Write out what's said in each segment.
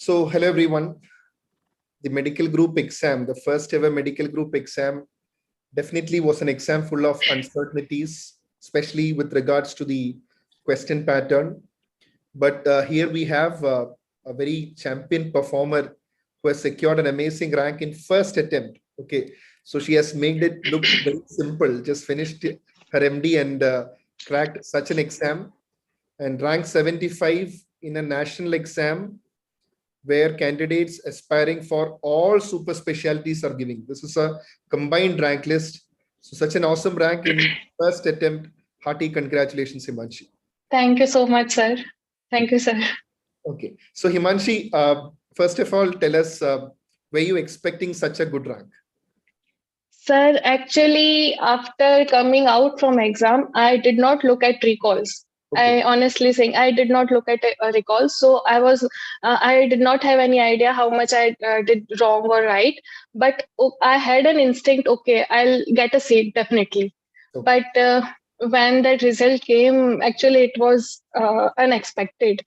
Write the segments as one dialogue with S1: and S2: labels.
S1: So hello everyone. The medical group exam, the first ever medical group exam, definitely was an exam full of uncertainties, especially with regards to the question pattern. But here we have a very champion performer who has secured an amazing rank in first attempt. Okay, so she has made it look very simple, just finished her MD and cracked such an exam and ranked 75 in a national exam where candidates aspiring for all super specialties are giving. This is a combined rank list. So such an awesome rank in first attempt. Hearty congratulations, Himanshi.
S2: Thank you so much, sir. Thank you, sir.
S1: Okay. So Himanshi, first of all, tell us, were you expecting such a good rank?
S2: Sir, actually, after coming out from exam, I did not look at recalls.
S1: Okay.
S2: I honestly saying I did not look at recalls. So I did not have any idea how much I did wrong or right. But I had an instinct, okay, I'll get a seat definitely.
S1: Okay.
S2: But when that result came, actually it was unexpected.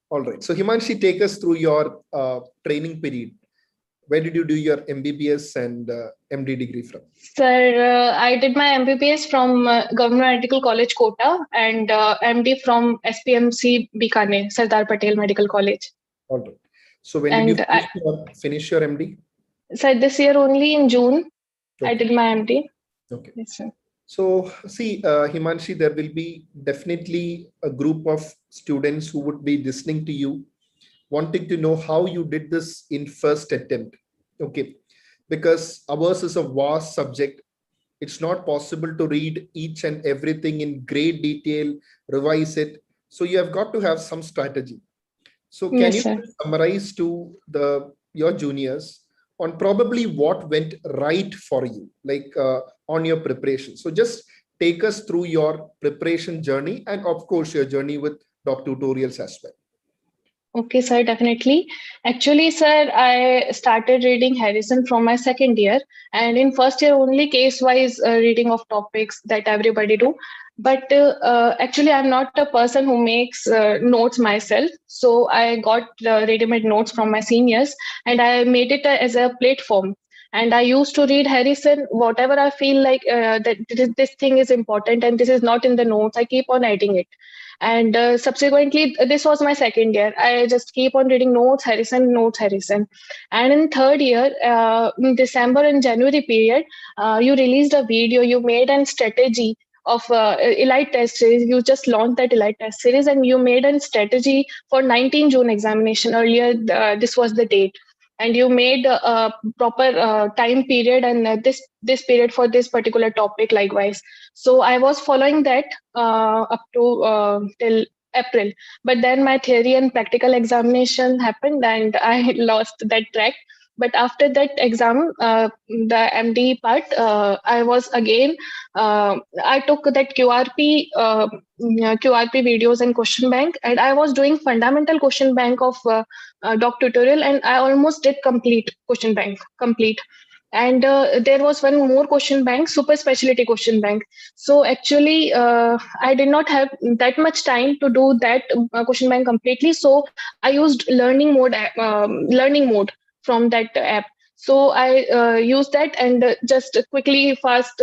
S1: All right. So Himanshi, take us through your training period. Where did you do your MBBS and MD degree from?
S2: Sir, I did my MBBS from Government Medical College, Kota, and MD from SPMC, Bikaner, Sardar Patel Medical College.
S1: All right. So when did you finish your MD?
S2: Sir, this year only in June,
S1: okay.
S2: I did my MD.
S1: Okay.
S2: Yes, sir.
S1: So see, Himanshi, there will be definitely a group of students who would be listening to you, wanting to know how you did this in first attempt. Okay. Because ours is a vast subject. It's not possible to read each and everything in great detail, revise it. So you have got to have some strategy. So can you summarize to your juniors on probably what went right for you, like on your preparation? So just take us through your preparation journey and of course your journey with doc tutorials as well.
S2: Okay, sir, definitely. Actually, sir, I started reading Harrison from my second year, and in first year only case-wise reading of topics that everybody do. But actually, I'm not a person who makes notes myself. So I got ready-made notes from my seniors, and I made it as a platform. And I used to read Harrison, whatever I feel like that this thing is important and this is not in the notes, I keep on adding it. And subsequently, this was my second year. I just keep on reading notes, Harrison, notes, Harrison. And in third year, in December and January period, you released a video, you made a strategy of elite test series. You just launched that elite test series and you made a strategy for 19 June examination. Earlier, this was the date. And you made a proper time period and this period for this particular topic likewise. So I was following that up to till April. But then my theory and practical examination happened and I lost that track. But after that exam, the MD part, I was again, I took that QRP videos and question bank, and I was doing fundamental question bank of doc tutorial, and I almost did complete question bank, complete. And there was one more question bank, super specialty question bank. So actually, I did not have that much time to do that question bank completely. So I used learning mode from that app. So I used that and just quickly fast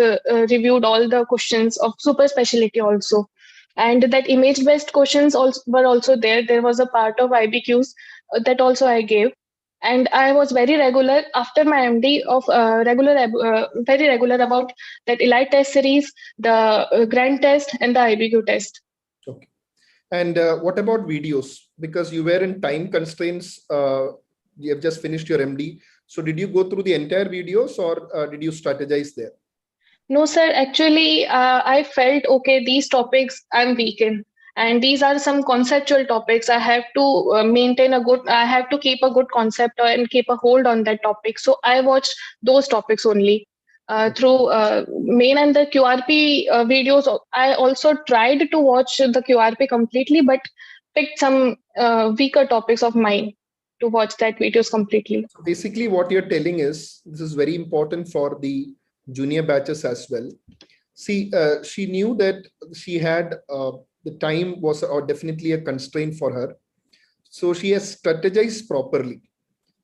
S2: reviewed all the questions of super specialty also. And that image based questions also were also there. There was a part of IBQs that also I gave. And I was very regular after my MD of very regular about that elite test series, the grand test and the IBQ test.
S1: Okay. And what about videos? Because you were in time constraints, you have just finished your MD. So did you go through the entire videos or did you strategize there?
S2: No, sir. Actually, I felt, okay, these topics I'm weak in. And these are some conceptual topics. I have to I have to keep a good concept and keep a hold on that topic. So I watched those topics only through main and the QRP videos. I also tried to watch the QRP completely, but picked some weaker topics of mine to watch that videos completely.
S1: So basically what you're telling is, this is very important for the junior batches as well. See, she knew that she had the time was definitely a constraint for her. So she has strategized properly,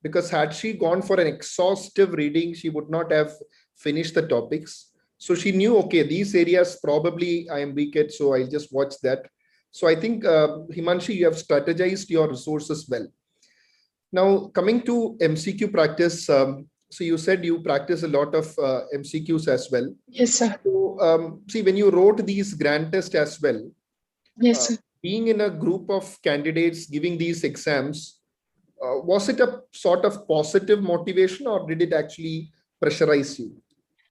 S1: because had she gone for an exhaustive reading, she would not have finished the topics. So she knew, okay, these areas probably I am weak at, so I'll just watch that. So I think, Himanshi, you have strategized your resources well. Now, coming to MCQ practice, so you said you practice a lot of MCQs as well.
S2: Yes, sir.
S1: So, see, when you wrote these grand tests as well,
S2: Yes, sir.
S1: being in a group of candidates giving these exams, was it a sort of positive motivation, or did it actually pressurize you?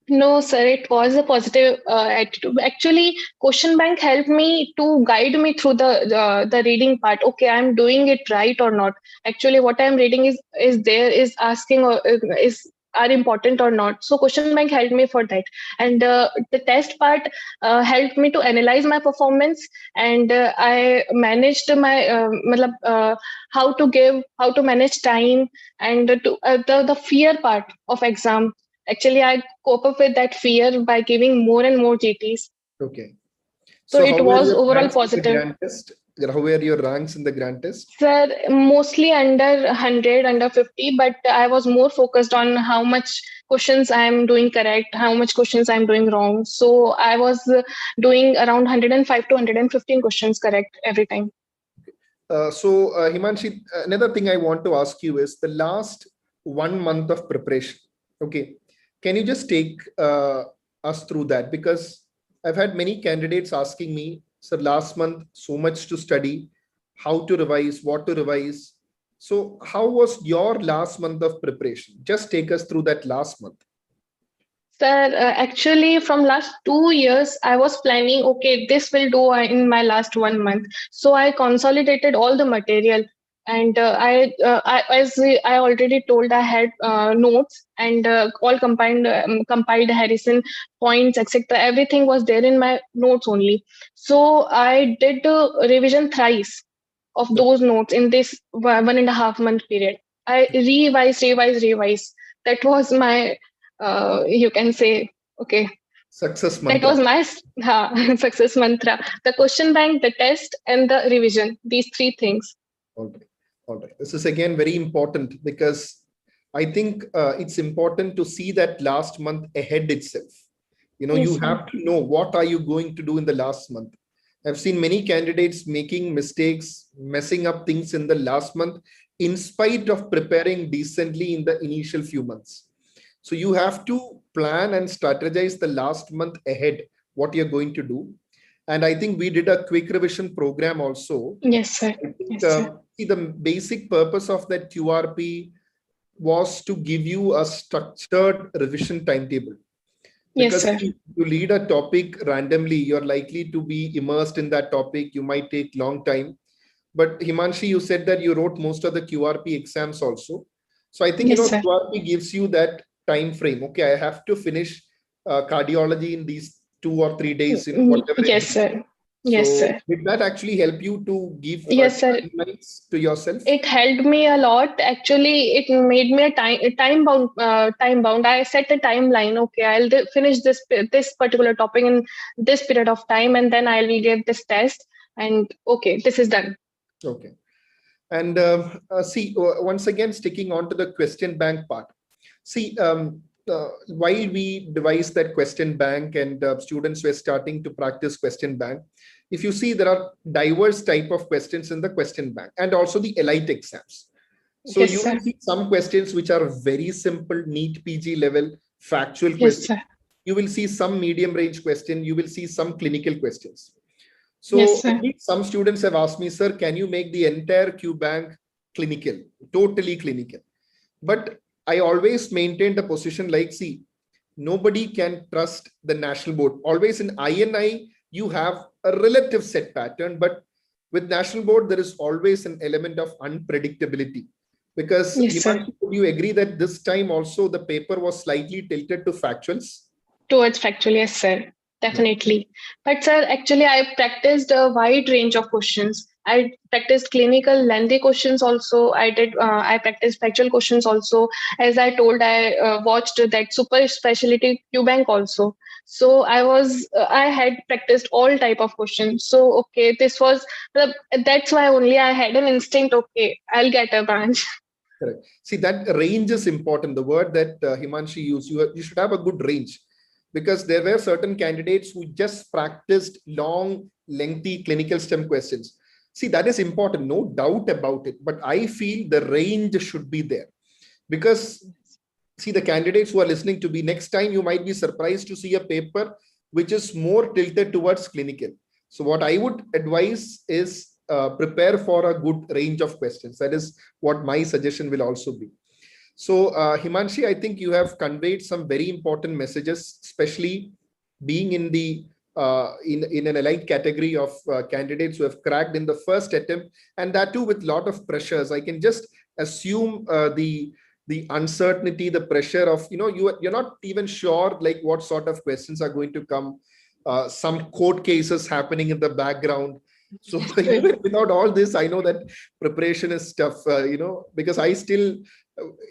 S2: No, sir, it was a positive attitude. Actually, question bank helped me to guide me through the reading part. Okay, I'm doing it right or not. Actually, what I'm reading is asking or is are important or not. So question bank helped me for that, and the test part helped me to analyze my performance, and I managed my how to manage time, and the fear part of exam. Actually, I cope up with that fear by giving more and more GTs.
S1: Okay.
S2: So
S1: So how
S2: it
S1: were
S2: was
S1: your
S2: overall
S1: ranks in the
S2: positive.
S1: grand test? How were your ranks in the grand test?
S2: Sir, mostly under 100, under 50, but I was more focused on how much questions I am doing correct, how much questions I am doing wrong. So I was doing around 105 to 115 questions correct every time.
S1: Himanshi, another thing I want to ask you is the last 1 month of preparation. Okay. Can you just take us through that? Because I've had many candidates asking me, sir, last month, so much to study, how to revise, what to revise. So how was your last month of preparation? Just take us through that last month.
S2: Sir, actually, from last 2 years, I was planning, okay, this will do in my last 1 month. So I consolidated all the material, and as I already told, I had notes and all compiled Harrison points, etc. Everything was there in my notes only. So I did revision thrice of those notes in this 1.5 month period. I revised. That was my, you can say, okay,
S1: Success
S2: that
S1: mantra.
S2: was my success mantra. The question bank, the test, and the revision. These three things.
S1: All right. All right. This is again very important, because I think it's important to see that last month ahead itself.
S2: Yes,
S1: You
S2: sir.
S1: have to know what are you going to do in the last month. I've seen many candidates making mistakes, messing up things in the last month, in spite of preparing decently in the initial few months. So you have to plan and strategize the last month ahead, what you're going to do. And I think we did a quick revision program also.
S2: Yes, sir.
S1: I think,
S2: Yes, sir.
S1: see, the basic purpose of that QRP was to give you a structured revision timetable.
S2: Yes,
S1: Because
S2: sir.
S1: if you lead a topic randomly, you're likely to be immersed in that topic. You might take long time. But Himanshi, you said that you wrote most of the QRP exams also. So I think,
S2: Yes, sir.
S1: QRP gives you that time frame. Okay, I have to finish cardiology in these 2 or 3 days, whatever it
S2: Yes,
S1: is.
S2: sir. Yes,
S1: So
S2: sir.
S1: did that actually help you to give
S2: Yes, sir.
S1: timelines to yourself?
S2: It helped me a lot. Actually, it made me a time bound. Time bound. I set a timeline. Okay, I'll finish this particular topic in this period of time, and then I will give this test. And okay, this is done.
S1: Okay. And see, once again, sticking on to the question bank part. See, while we devised that question bank and students were starting to practice question bank, if you see, there are diverse type of questions in the question bank, and also the elite exams. So
S2: Yes,
S1: you
S2: sir.
S1: will see some questions which are very simple, NEET PG level, factual
S2: Yes,
S1: questions.
S2: sir.
S1: You will see some medium range question. You will see some clinical questions.
S2: Yes,
S1: So
S2: sir.
S1: some students have asked me, sir, can you make the entire Q bank clinical, totally clinical? But I always maintain the position like, see, nobody can trust the national board. Always in INI, you have a relative set pattern, but with national board, there is always an element of unpredictability. Because
S2: Yes, sir.
S1: Himanshi, would you agree that this time also the paper was slightly tilted to factuals?
S2: Towards factual, yes, sir.
S1: Yeah.
S2: Definitely. But sir, actually, I practiced a wide range of questions. I practiced clinical lengthy questions also. I practiced factual questions also. As I told, I watched that super specialty QBank also. So I had practiced all type of questions. So okay, that's why only I had an instinct. Okay, I'll get a branch.
S1: Correct. See, that range is important. The word that Himanshi used, you should have a good range, because there were certain candidates who just practiced long, lengthy clinical STEM questions. See, that is important, no doubt about it. But I feel the range should be there, because see, the candidates who are listening to me, next time you might be surprised to see a paper which is more tilted towards clinical. So what I would advise is prepare for a good range of questions. That is what my suggestion will also be. So Himanshi, I think you have conveyed some very important messages, especially being in the in an elite category of candidates who have cracked in the first attempt, and that too with a lot of pressures. I can just assume the uncertainty, the pressure of, you're not even sure like what sort of questions are going to come. Some court cases happening in the background. So even without all this, I know that preparation is tough, because I still,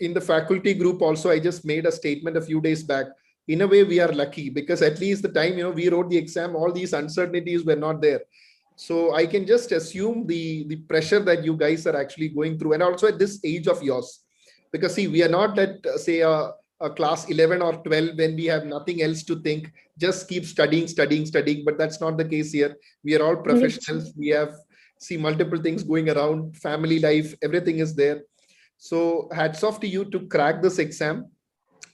S1: in the faculty group also, I just made a statement a few days back. In a way, we are lucky, because at least the time, we wrote the exam, all these uncertainties were not there. So I can just assume the pressure that you guys are actually going through. And also at this age of yours, because see, we are not at say a class 11 or 12 when we have nothing else to think, just keep studying, but that's not the case here. We are all professionals. We have see multiple things going around, family life, everything is there. So hats off to you to crack this exam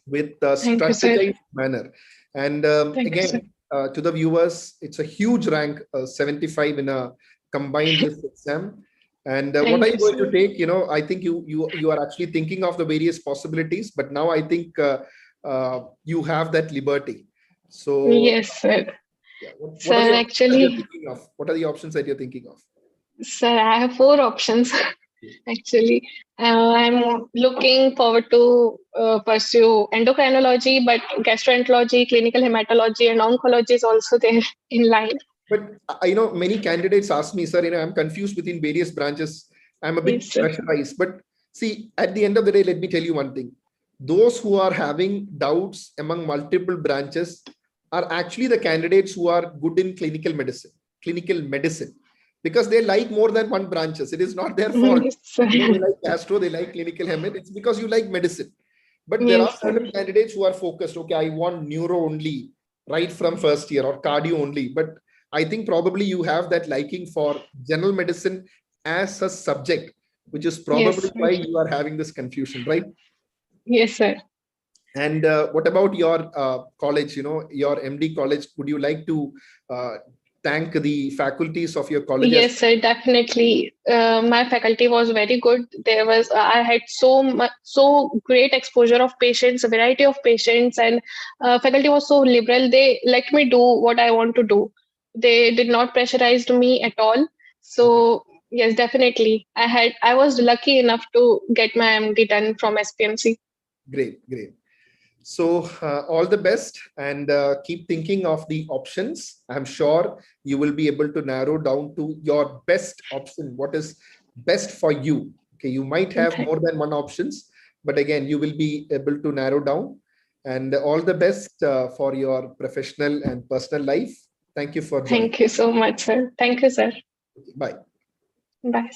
S1: with a strategized manner. And again, to the viewers, it's a huge rank, 75 in a combined list exam. And what are you going to take? I think you are actually thinking of the various possibilities, but now I think you have that liberty. So
S2: yes, sir.
S1: yeah,
S2: Sir, actually,
S1: what are the options that you're thinking of?
S2: Sir, I have 4 options. Actually, I'm looking forward to pursue endocrinology, but gastroenterology, clinical hematology, and oncology is also there in line.
S1: But many candidates ask me, sir, I'm confused between various branches. I'm a bit pressurized. But see, at the end of the day, let me tell you one thing. Those who are having doubts among multiple branches are actually the candidates who are good in clinical medicine, because they like more than one branches. It is not their fault. They like gastro, they like clinical hemat. It's because you like medicine. But there are certain candidates who are focused. Okay, I want neuro only right from first year, or cardio only. But I think probably you have that liking for general medicine as a subject, which is probably why you are having this confusion, right?
S2: Yes, sir.
S1: And what about your college, your MD college? Would you like to thank the faculties of your college?
S2: Yes, sir, definitely. My faculty was very good. I had so great exposure of patients, a variety of patients, and faculty was so liberal. They let me do what I want to do. They did not pressurize me at all. So yes, definitely. I was lucky enough to get my MD done from SPMC.
S1: Great. So all the best, and keep thinking of the options. I'm sure you will be able to narrow down to your best option, what is best for you. Okay, you might have more than one options, but again, you will be able to narrow down. And all the best for your professional and personal life. Thank you for joining.
S2: Thank you so much, sir. Thank you, sir.
S1: Bye.
S2: Bye.